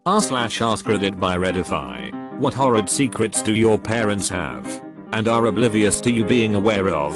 r/AskReddit by Reddify. What horrid secrets do your parents have and are oblivious to you being aware of?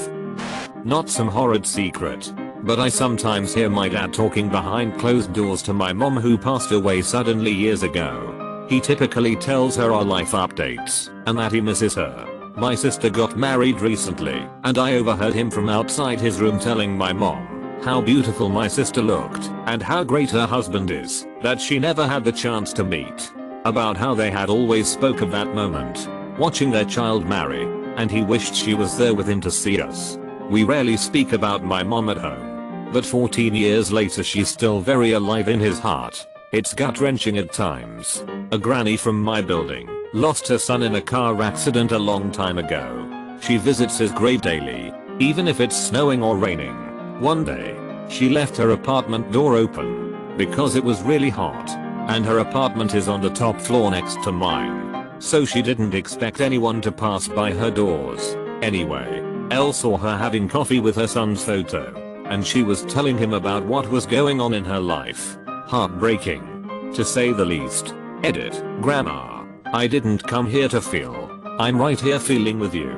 Not some horrid secret, but I sometimes hear my dad talking behind closed doors to my mom who passed away suddenly years ago. He typically tells her our life updates and that he misses her. My sister got married recently and I overheard him from outside his room telling my mom how beautiful my sister looked and how great her husband is that she never had the chance to meet. About how they had always spoke of that moment, watching their child marry, and he wished she was there with him to see us. We rarely speak about my mom at home, but 14 years later she's still very alive in his heart. It's gut-wrenching at times. A granny from my building lost her son in a car accident a long time ago. She visits his grave daily, even if it's snowing or raining. One day, she left her apartment door open because it was really hot, and her apartment is on the top floor next to mine. So she didn't expect anyone to pass by her doors. Anyway, Elle saw her having coffee with her son's photo, and she was telling him about what was going on in her life. Heartbreaking, to say the least. Edit, Grandma. I didn't come here to feel. I'm right here feeling with you.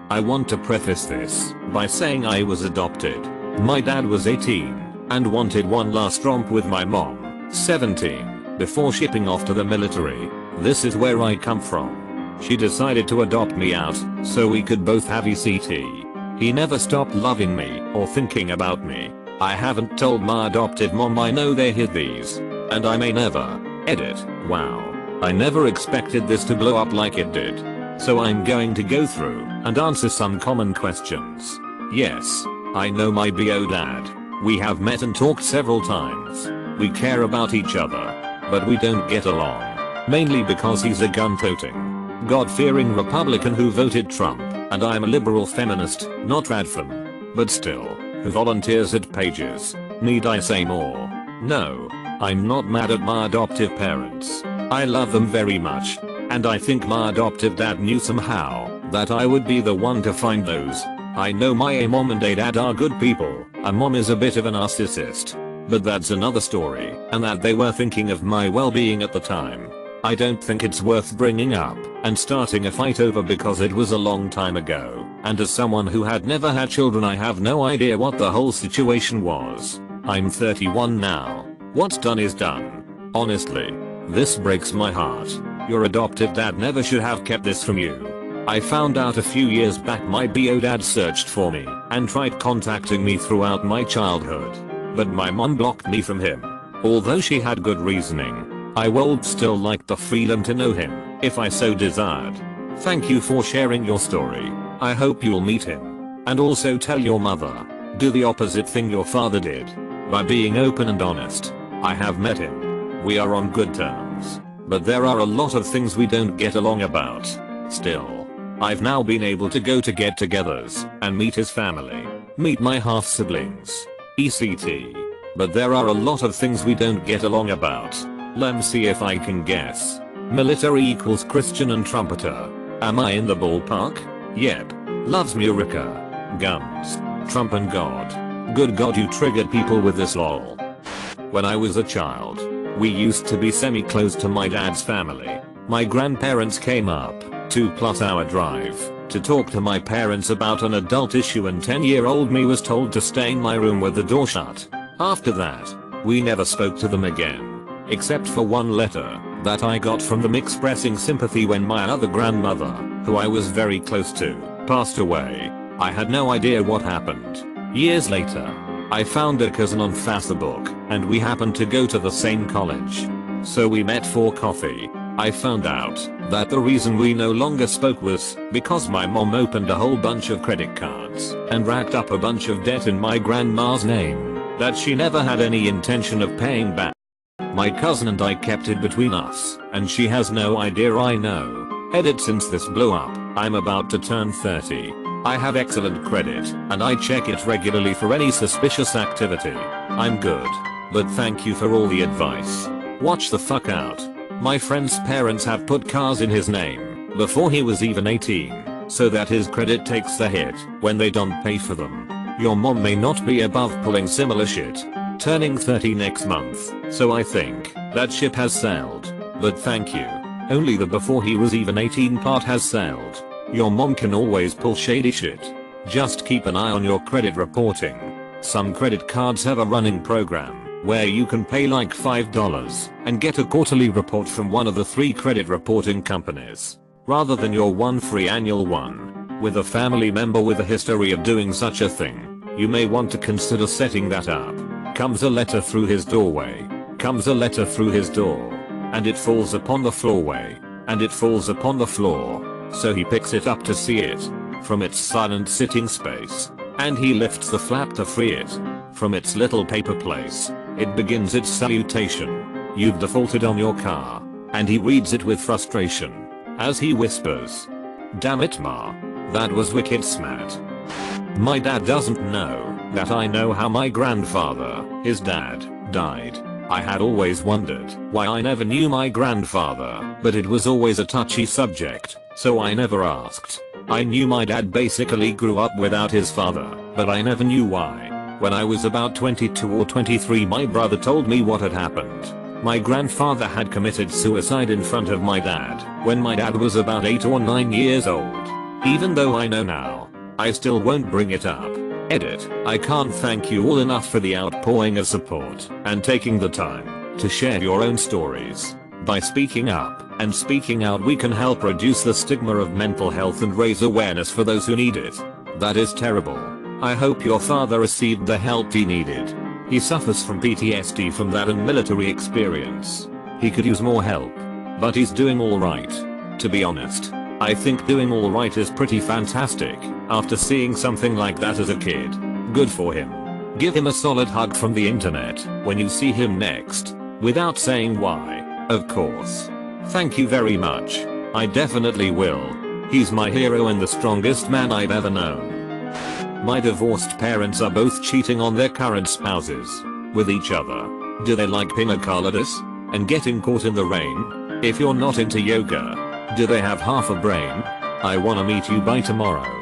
I want to preface this by saying I was adopted. My dad was 18 and wanted one last romp with my mom, 17, before shipping off to the military. This is where I come from. She decided to adopt me out so we could both have ECT. He never stopped loving me or thinking about me. I haven't told my adopted mom I know they hid these, and I may never. Edit. Wow. I never expected this to blow up like it did. So I'm going to go through and answer some common questions. Yes, I know my BO dad. We have met and talked several times. We care about each other, but we don't get along. Mainly because he's a gun-toting, God-fearing Republican who voted Trump, and I'm a liberal feminist, not Radfem. But still, who volunteers at Pages. Need I say more? No, I'm not mad at my adoptive parents. I love them very much. And I think my adoptive dad knew somehow that I would be the one to find those. I know my mom and dad are good people. A mom is a bit of a narcissist. But that's another story, and that they were thinking of my well-being at the time. I don't think it's worth bringing up and starting a fight over because it was a long time ago, and as someone who had never had children I have no idea what the whole situation was. I'm 31 now. What's done is done. Honestly, this breaks my heart. Your adoptive dad never should have kept this from you. I found out a few years back my BO dad searched for me and tried contacting me throughout my childhood. But my mom blocked me from him. Although she had good reasoning, I would still like the freedom to know him, if I so desired. Thank you for sharing your story. I hope you'll meet him. And also tell your mother. Do the opposite thing your father did. By being open and honest. I have met him. We are on good terms. But there are a lot of things we don't get along about. Still, I've now been able to go to get-togethers and meet his family. Meet my half-siblings. ECT. But there are a lot of things we don't get along about. Let's see if I can guess. Military equals Christian and trumpeter. Am I in the ballpark? Yep. Loves Murica. Guns. Trump and God. Good God, you triggered people with this lol. When I was a child, we used to be semi-close to my dad's family. My grandparents came up, 2+ hour drive, to talk to my parents about an adult issue, and 10-year-old me was told to stay in my room with the door shut. After that, we never spoke to them again, except for one letter that I got from them expressing sympathy when my other grandmother, who I was very close to, passed away. I had no idea what happened. Years later, I found a cousin on Facebook, and we happened to go to the same college. So we met for coffee. I found out that the reason we no longer spoke was because my mom opened a whole bunch of credit cards and racked up a bunch of debt in my grandma's name that she never had any intention of paying back. My cousin and I kept it between us, and she has no idea I know. Edit, since this blew up, I'm about to turn 30. I have excellent credit, and I check it regularly for any suspicious activity. I'm good. But thank you for all the advice. Watch the fuck out. My friend's parents have put cars in his name before he was even 18, so that his credit takes the hit when they don't pay for them. Your mom may not be above pulling similar shit. Turning 30 next month, so I think That ship has sailed. But thank you. Only the before he was even 18 part has sailed. Your mom can always pull shady shit. Just keep an eye on your credit reporting. Some credit cards have a running program where you can pay like $5 and get a quarterly report from one of the 3 credit reporting companies, rather than your one free annual one. With a family member with a history of doing such a thing, you may want to consider setting that up. Comes a letter through his doorway. Comes a letter through his door. And it falls upon the floorway. And it falls upon the floor. So he picks it up to see it from its silent sitting space. And he lifts the flap to free it from its little paper place. It begins its salutation. You've defaulted on your car. And he reads it with frustration as he whispers, "Damn it, Ma. That was wicked smart." My dad doesn't know that I know how my grandfather, his dad, died. I had always wondered why I never knew my grandfather, but it was always a touchy subject, so I never asked. I knew my dad basically grew up without his father, but I never knew why. When I was about 22 or 23, my brother told me what had happened. My grandfather had committed suicide in front of my dad when my dad was about 8 or 9 years old. Even though I know now, I still won't bring it up. Edit. I can't thank you all enough for the outpouring of support and taking the time to share your own stories. By speaking up and speaking out, we can help reduce the stigma of mental health and raise awareness for those who need it. That is terrible. I hope your father received the help he needed. He suffers from PTSD from that and military experience. He could use more help. But he's doing alright. To be honest, I think doing alright is pretty fantastic after seeing something like that as a kid. Good for him. Give him a solid hug from the internet when you see him next, without saying why, of course. Thank you very much. I definitely will. He's my hero and the strongest man I've ever known. My divorced parents are both cheating on their current spouses with each other. Do they like pina coladas and getting caught in the rain? If you're not into yoga, do they have half a brain? I wanna meet you by tomorrow.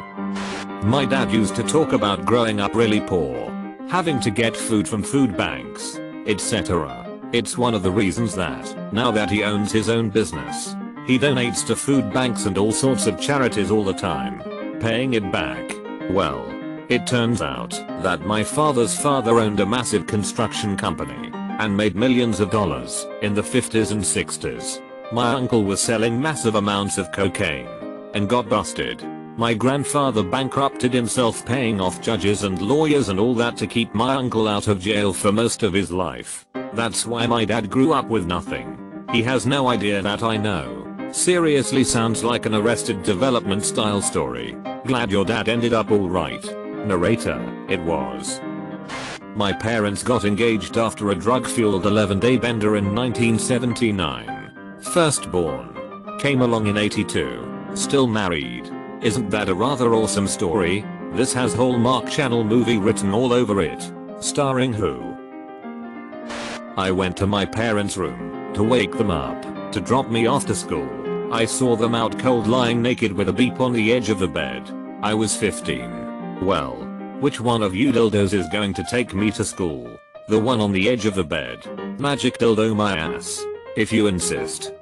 My dad used to talk about growing up really poor, having to get food from food banks, etc. It's one of the reasons that, now that he owns his own business, he donates to food banks and all sorts of charities all the time, paying it back. Well, it turns out that my father's father owned a massive construction company and made millions of dollars in the 50s and 60s. My uncle was selling massive amounts of cocaine and got busted. My grandfather bankrupted himself paying off judges and lawyers and all that to keep my uncle out of jail for most of his life. That's why my dad grew up with nothing. He has no idea that I know. Seriously, sounds like an Arrested Development style story. Glad your dad ended up alright. Narrator, it was. My parents got engaged after a drug-fueled 11-day bender in 1979. Firstborn came along in 82. Still married. Isn't that a rather awesome story? This has Hallmark Channel movie written all over it. Starring who? I went to my parents' room to wake them up to drop me off to school. I saw them out cold lying naked with a beep on the edge of the bed. I was 15. Well, which one of you dildos is going to take me to school? The one on the edge of the bed. Magic dildo my ass. If you insist.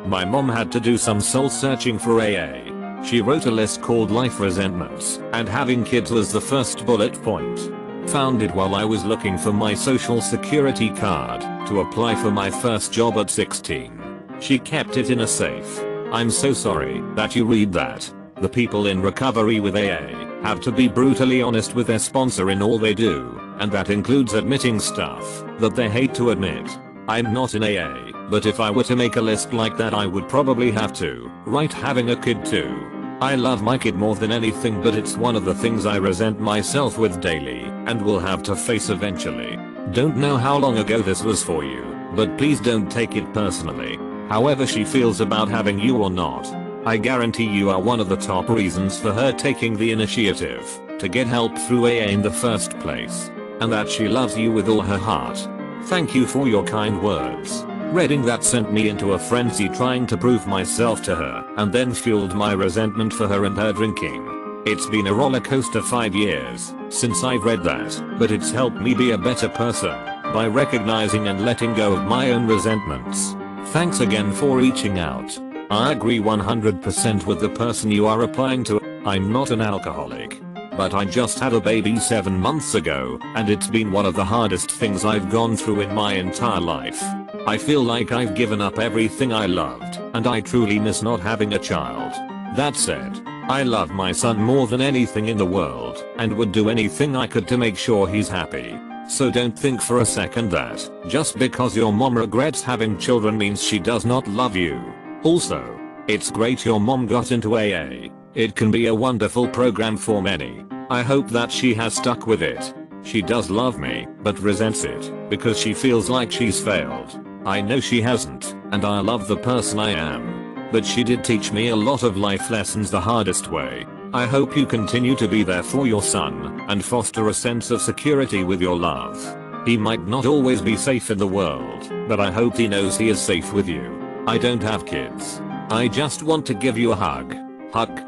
My mom had to do some soul searching for AA. She wrote a list called Life Resentments, and having kids was the first bullet point. Found it while I was looking for my social security card to apply for my first job at 16. She kept it in a safe. I'm so sorry that you read that. The people in recovery with AA have to be brutally honest with their sponsor in all they do, and that includes admitting stuff that they hate to admit. I'm not in AA, but if I were to make a list like that, I would probably have to write having a kid too. I love my kid more than anything, but it's one of the things I resent myself with daily and will have to face eventually. Don't know how long ago this was for you, but please don't take it personally. However she feels about having you or not, I guarantee you are one of the top reasons for her taking the initiative to get help through AA in the first place, and that she loves you with all her heart. Thank you for your kind words. Reading that sent me into a frenzy trying to prove myself to her, and then fueled my resentment for her and her drinking. It's been a roller coaster 5 years since I've read that, but it's helped me be a better person. by recognizing and letting go of my own resentments. Thanks again for reaching out. I agree 100% with the person you are replying to. I'm not an alcoholic, but I just had a baby 7 months ago, and it's been one of the hardest things I've gone through in my entire life. I feel like I've given up everything I loved, and I truly miss not having a child. That said, I love my son more than anything in the world, and would do anything I could to make sure he's happy. So don't think for a second that, just because your mom regrets having children means she does not love you. Also, it's great your mom got into AA. It can be a wonderful program for many. I hope that she has stuck with it. She does love me, but resents it, because she feels like she's failed. I know she hasn't, and I love the person I am. But she did teach me a lot of life lessons the hardest way. I hope you continue to be there for your son, and foster a sense of security with your love. He might not always be safe in the world, but I hope he knows he is safe with you. I don't have kids. I just want to give you a hug. Hug.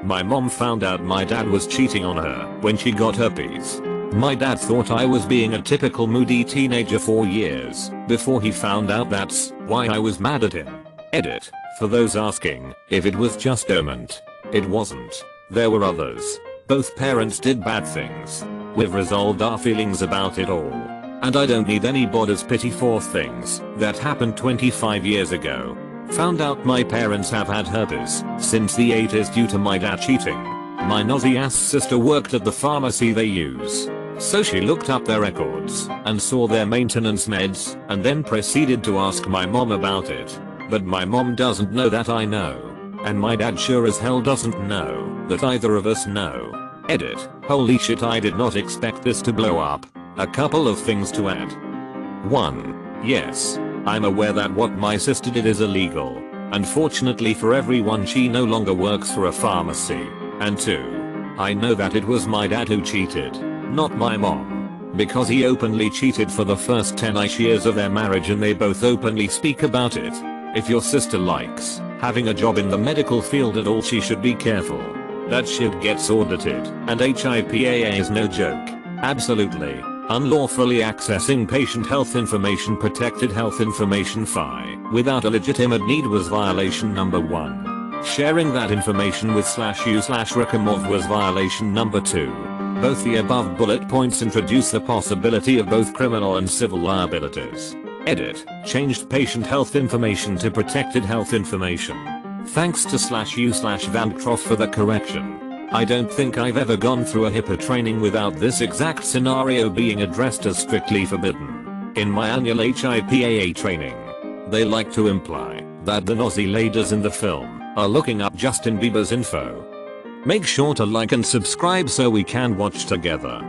My mom found out my dad was cheating on her when she got herpes. My dad thought I was being a typical moody teenager for years before he found out that's why I was mad at him. Edit. For those asking if it was just Dermont. It wasn't. There were others. Both parents did bad things. We've resolved our feelings about it all. And I don't need anybody's pity for things that happened 25 years ago. Found out my parents have had herpes since the 80s due to my dad cheating. My nosy ass sister worked at the pharmacy they use. So she looked up their records and saw their maintenance meds and then proceeded to ask my mom about it. But my mom doesn't know that I know. And my dad sure as hell doesn't know that either of us know. Edit. Holy shit, I did not expect this to blow up. A couple of things to add. 1. Yes. I'm aware that what my sister did is illegal. Unfortunately for everyone, she no longer works for a pharmacy. And 2. I know that it was my dad who cheated, not my mom. Because he openly cheated for the first 10ish years of their marriage and they both openly speak about it. If your sister likes having a job in the medical field at all, she should be careful. That shit gets audited, and HIPAA is no joke. Absolutely. Unlawfully accessing patient health information, protected health information FI, without a legitimate need was violation number 1. Sharing that information with /u/Rekimov was violation number 2. Both the above bullet points introduce the possibility of both criminal and civil liabilities. Edit. Changed patient health information to protected health information. Thanks to /u/Vancroft for the correction. I don't think I've ever gone through a HIPAA training without this exact scenario being addressed as strictly forbidden. In my annual HIPAA training, they like to imply that the Nazi ladies in the film are looking up Justin Bieber's info. Make sure to like and subscribe so we can watch together.